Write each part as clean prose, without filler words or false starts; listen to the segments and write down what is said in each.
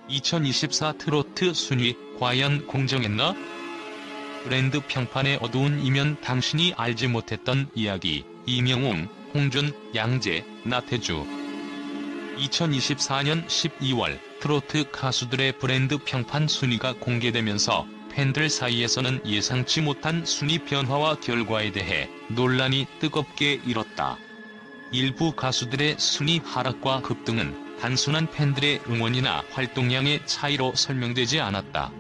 2024 트로트 순위 과연 공정했나? 브랜드 평판의 어두운 이면 당신이 알지 못했던 이야기. 이명웅, 홍준, 양재, 나태주. 2024년 12월 트로트 가수들의 브랜드 평판 순위가 공개되면서 팬들 사이에서는 예상치 못한 순위 변화와 결과에 대해 논란이 뜨겁게 일었다. 일부 가수들의 순위 하락과 급등은 단순한 팬들의 응원이나 활동량의 차이로 설명되지 않았다.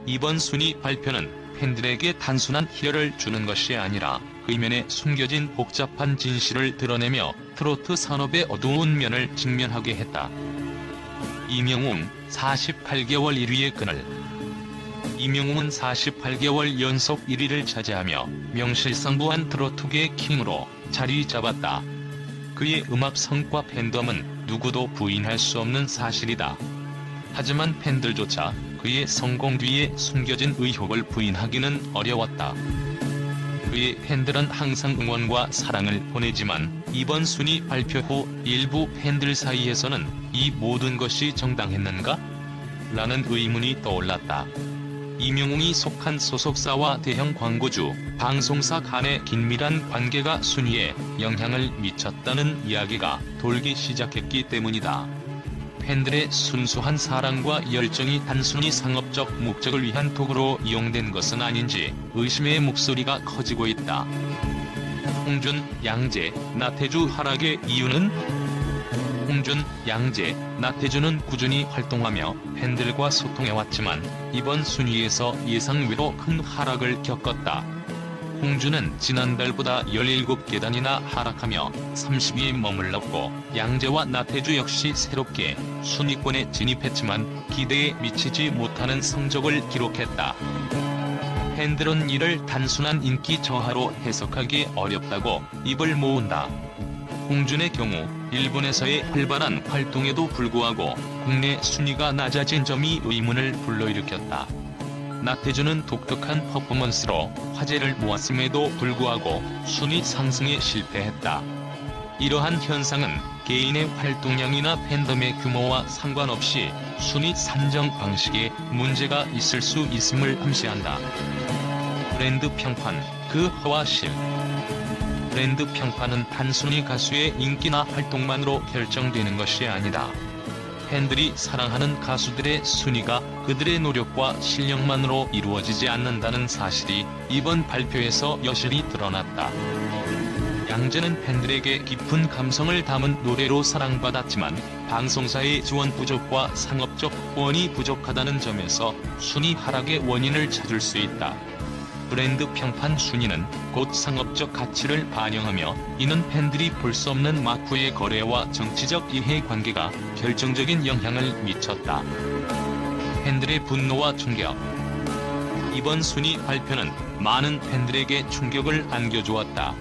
이번 순위 발표는 팬들에게 단순한 희열을 주는 것이 아니라 그 이면에 숨겨진 복잡한 진실을 드러내며 트로트 산업의 어두운 면을 직면하게 했다. 이명웅, 48개월 1위의 그늘. 이명웅은 48개월 연속 1위를 차지하며 명실상부한 트로트계의 킹으로 자리 잡았다. 그의 음악 성과 팬덤은 누구도 부인할 수 없는 사실이다. 하지만 팬들조차 그의 성공 뒤에 숨겨진 의혹을 부인하기는 어려웠다. 그의 팬들은 항상 응원과 사랑을 보내지만 이번 순위 발표 후 일부 팬들 사이에서는 이 모든 것이 정당했는가? 라는 의문이 떠올랐다. 이명웅이 속한 소속사와 대형 광고주, 방송사 간의 긴밀한 관계가 순위에 영향을 미쳤다는 이야기가 돌기 시작했기 때문이다. 팬들의 순수한 사랑과 열정이 단순히 상업적 목적을 위한 도구로 이용된 것은 아닌지 의심의 목소리가 커지고 있다. 홍준, 양재, 나태주 하락의 이유는? 홍준, 양재, 나태주는 꾸준히 활동하며 팬들과 소통해왔지만 이번 순위에서 예상외로 큰 하락을 겪었다. 홍준은 지난달보다 17계단이나 하락하며 30위에 머물렀고 양재와 나태주 역시 새롭게 순위권에 진입했지만 기대에 미치지 못하는 성적을 기록했다. 팬들은 이를 단순한 인기 저하로 해석하기 어렵다고 입을 모은다. 홍준의 경우 일본에서의 활발한 활동에도 불구하고 국내 순위가 낮아진 점이 의문을 불러일으켰다. 나태주는 독특한 퍼포먼스로 화제를 모았음에도 불구하고 순위 상승에 실패했다. 이러한 현상은 개인의 활동량이나 팬덤의 규모와 상관없이 순위 산정 방식에 문제가 있을 수 있음을 암시한다. 브랜드 평판, 그 허와 실. 브랜드 평판은 단순히 가수의 인기나 활동만으로 결정되는 것이 아니다. 팬들이 사랑하는 가수들의 순위가 그들의 노력과 실력만으로 이루어지지 않는다는 사실이 이번 발표에서 여실히 드러났다. 양재는 팬들에게 깊은 감성을 담은 노래로 사랑받았지만 방송사의 지원 부족과 상업적 후원이 부족하다는 점에서 순위 하락의 원인을 찾을 수 있다. 브랜드 평판 순위는 곧 상업적 가치를 반영하며 이는 팬들이 볼 수 없는 막후의 거래와 정치적 이해관계가 결정적인 영향을 미쳤다. 팬들의 분노와 충격. 이번 순위 발표는 많은 팬들에게 충격을 안겨주었다.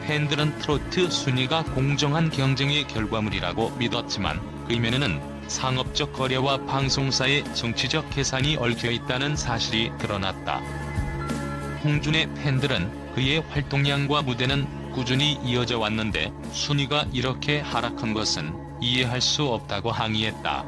팬들은 트로트 순위가 공정한 경쟁의 결과물이라고 믿었지만 그 이면에는 상업적 거래와 방송사의 정치적 계산이 얽혀있다는 사실이 드러났다. 홍준의 팬들은 그의 활동량과 무대는 꾸준히 이어져 왔는데 순위가 이렇게 하락한 것은 이해할 수 없다고 항의했다.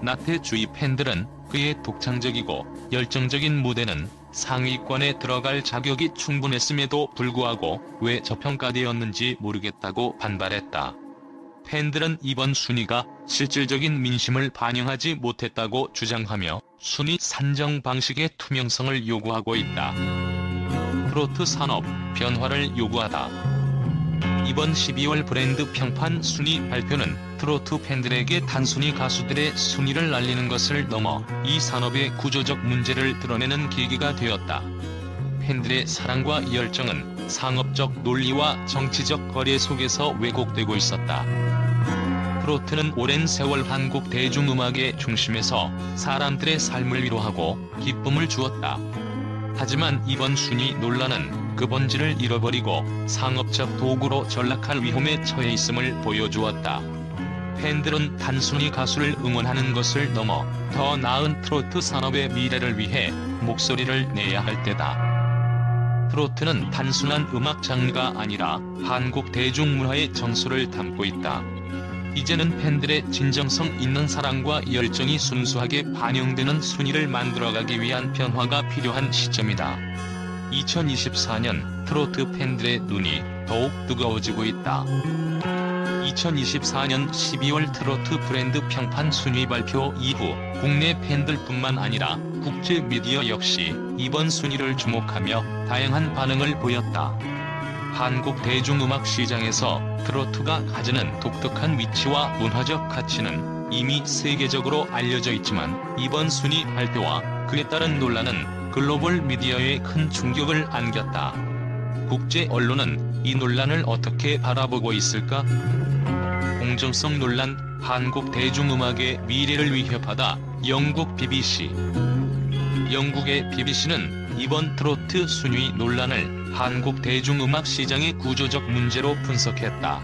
나태주의 팬들은 그의 독창적이고 열정적인 무대는 상위권에 들어갈 자격이 충분했음에도 불구하고 왜 저평가되었는지 모르겠다고 반발했다. 팬들은 이번 순위가 실질적인 민심을 반영하지 못했다고 주장하며 순위 산정 방식의 투명성을 요구하고 있다. 트로트 산업 변화를 요구하다. 이번 12월 브랜드 평판 순위 발표는 트로트 팬들에게 단순히 가수들의 순위를 알리는 것을 넘어 이 산업의 구조적 문제를 드러내는 계기가 되었다. 팬들의 사랑과 열정은 상업적 논리와 정치적 거래 속에서 왜곡되고 있었다. 트로트는 오랜 세월 한국 대중음악의 중심에서 사람들의 삶을 위로하고 기쁨을 주었다. 하지만 이번 순위 논란은 그 본질을 잃어버리고 상업적 도구로 전락할 위험에 처해 있음을 보여주었다. 팬들은 단순히 가수를 응원하는 것을 넘어 더 나은 트로트 산업의 미래를 위해 목소리를 내야 할 때다. 트로트는 단순한 음악 장르가 아니라 한국 대중문화의 정서를 담고 있다. 이제는 팬들의 진정성 있는 사랑과 열정이 순수하게 반영되는 순위를 만들어가기 위한 변화가 필요한 시점이다. 2024년 트로트 팬들의 눈이 더욱 뜨거워지고 있다. 2024년 12월 트로트 브랜드 평판 순위 발표 이후 국내 팬들뿐만 아니라 국제 미디어 역시 이번 순위를 주목하며 다양한 반응을 보였다. 한국 대중음악 시장에서 트로트가 가지는 독특한 위치와 문화적 가치는 이미 세계적으로 알려져 있지만 이번 순위 발표와 그에 따른 논란은 글로벌 미디어에 큰 충격을 안겼다. 국제 언론은 이 논란을 어떻게 바라보고 있을까? 공정성 논란, 한국 대중음악의 미래를 위협하다. 영국 BBC. 영국의 BBC는 이번 트로트 순위 논란을 한국 대중음악 시장의 구조적 문제로 분석했다.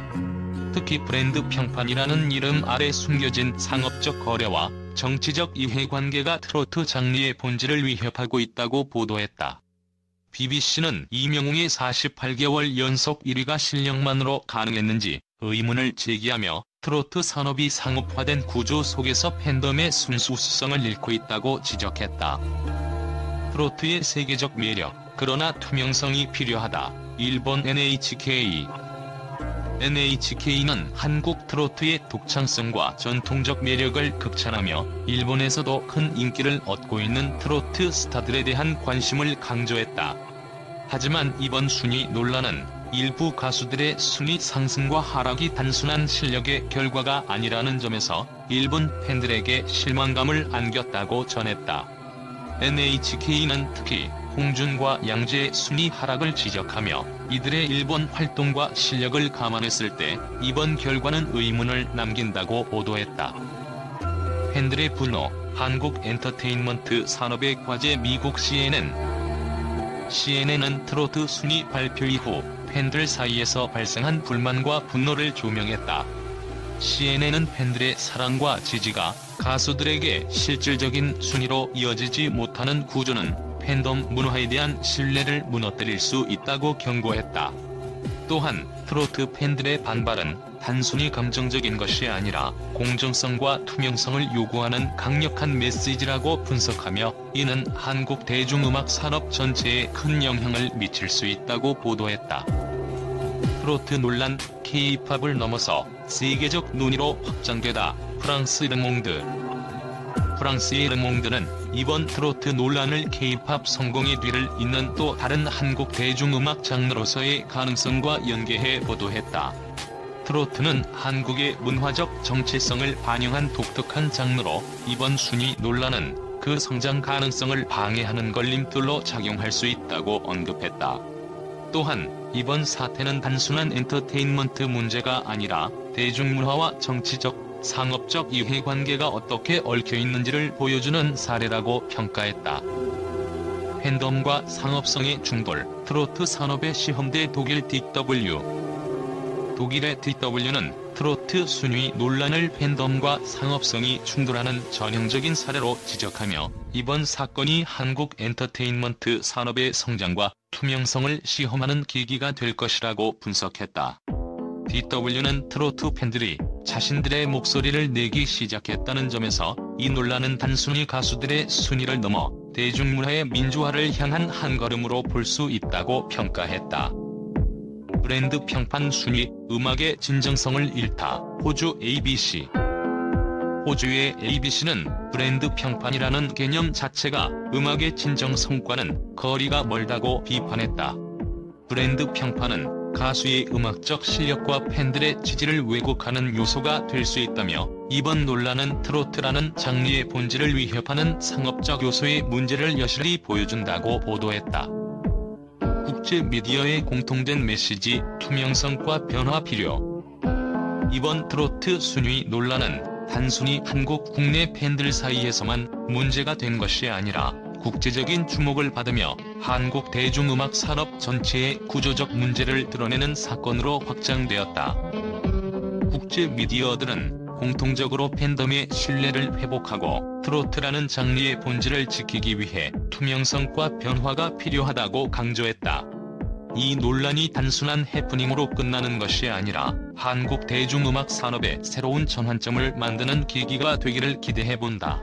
특히 브랜드 평판이라는 이름 아래 숨겨진 상업적 거래와 정치적 이해관계가 트로트 장르의 본질을 위협하고 있다고 보도했다. BBC는 이명웅의 48개월 연속 1위가 실력만으로 가능했는지 의문을 제기하며 트로트 산업이 상업화된 구조 속에서 팬덤의 순수성을 잃고 있다고 지적했다. 트로트의 세계적 매력, 그러나 투명성이 필요하다. 일본 NHK. NHK는 한국 트로트의 독창성과 전통적 매력을 극찬하며 일본에서도 큰 인기를 얻고 있는 트로트 스타들에 대한 관심을 강조했다. 하지만 이번 순위 논란은 일부 가수들의 순위 상승과 하락이 단순한 실력의 결과가 아니라는 점에서 일본 팬들에게 실망감을 안겼다고 전했다. NHK는 특히 홍준과 양재의 순위 하락을 지적하며 이들의 일본 활동과 실력을 감안했을 때 이번 결과는 의문을 남긴다고 보도했다. 팬들의 분노, 한국 엔터테인먼트 산업의 과제 미국 CNN은 트로트 순위 발표 이후 팬들 사이에서 발생한 불만과 분노를 조명했다. CNN은 팬들의 사랑과 지지가 가수들에게 실질적인 순위로 이어지지 못하는 구조는 팬덤 문화에 대한 신뢰를 무너뜨릴 수 있다고 경고했다. 또한 트로트 팬들의 반발은 단순히 감정적인 것이 아니라 공정성과 투명성을 요구하는 강력한 메시지라고 분석하며 이는 한국 대중음악 산업 전체에 큰 영향을 미칠 수 있다고 보도했다. 트로트 논란, K-팝을 넘어서 세계적 논의로 확장되다. 프랑스의 르몽드는 이번 트로트 논란을 K-팝 성공의 뒤를 잇는 또 다른 한국 대중음악 장르로서의 가능성과 연계해 보도했다. 트로트는 한국의 문화적 정체성을 반영한 독특한 장르로 이번 순위 논란은 그 성장 가능성을 방해하는 걸림돌로 작용할 수 있다고 언급했다. 또한 이번 사태는 단순한 엔터테인먼트 문제가 아니라 대중문화와 정치적, 상업적 이해관계가 어떻게 얽혀있는지를 보여주는 사례라고 평가했다. 팬덤과 상업성의 충돌, 트로트 산업에 시험대 독일의 DW는 트로트 순위 논란을 팬덤과 상업성이 충돌하는 전형적인 사례로 지적하며 이번 사건이 한국 엔터테인먼트 산업의 성장과 투명성을 시험하는 계기가 될 것이라고 분석했다. DW는 트로트 팬들이 자신들의 목소리를 내기 시작했다는 점에서 이 논란은 단순히 가수들의 순위를 넘어 대중문화의 민주화를 향한 한 걸음으로 볼 수 있다고 평가했다. 브랜드 평판 순위, 음악의 진정성을 잃다. 호주 ABC. 호주의 ABC는 브랜드 평판이라는 개념 자체가 음악의 진정성과는 거리가 멀다고 비판했다. 브랜드 평판은 가수의 음악적 실력과 팬들의 지지를 왜곡하는 요소가 될 수 있다며 이번 논란은 트로트라는 장르의 본질을 위협하는 상업적 요소의 문제를 여실히 보여준다고 보도했다. 국제 미디어의 공통된 메시지, 투명성과 변화 필요. 이번 트로트 순위 논란은 단순히 한국 국내 팬들 사이에서만 문제가 된 것이 아니라 국제적인 주목을 받으며 한국 대중음악 산업 전체의 구조적 문제를 드러내는 사건으로 확장되었다. 국제 미디어들은 공통적으로 팬덤의 신뢰를 회복하고 트로트라는 장르의 본질을 지키기 위해 투명성과 변화가 필요하다고 강조했다. 이 논란이 단순한 해프닝으로 끝나는 것이 아니라 한국 대중음악 산업의 새로운 전환점을 만드는 계기가 되기를 기대해본다.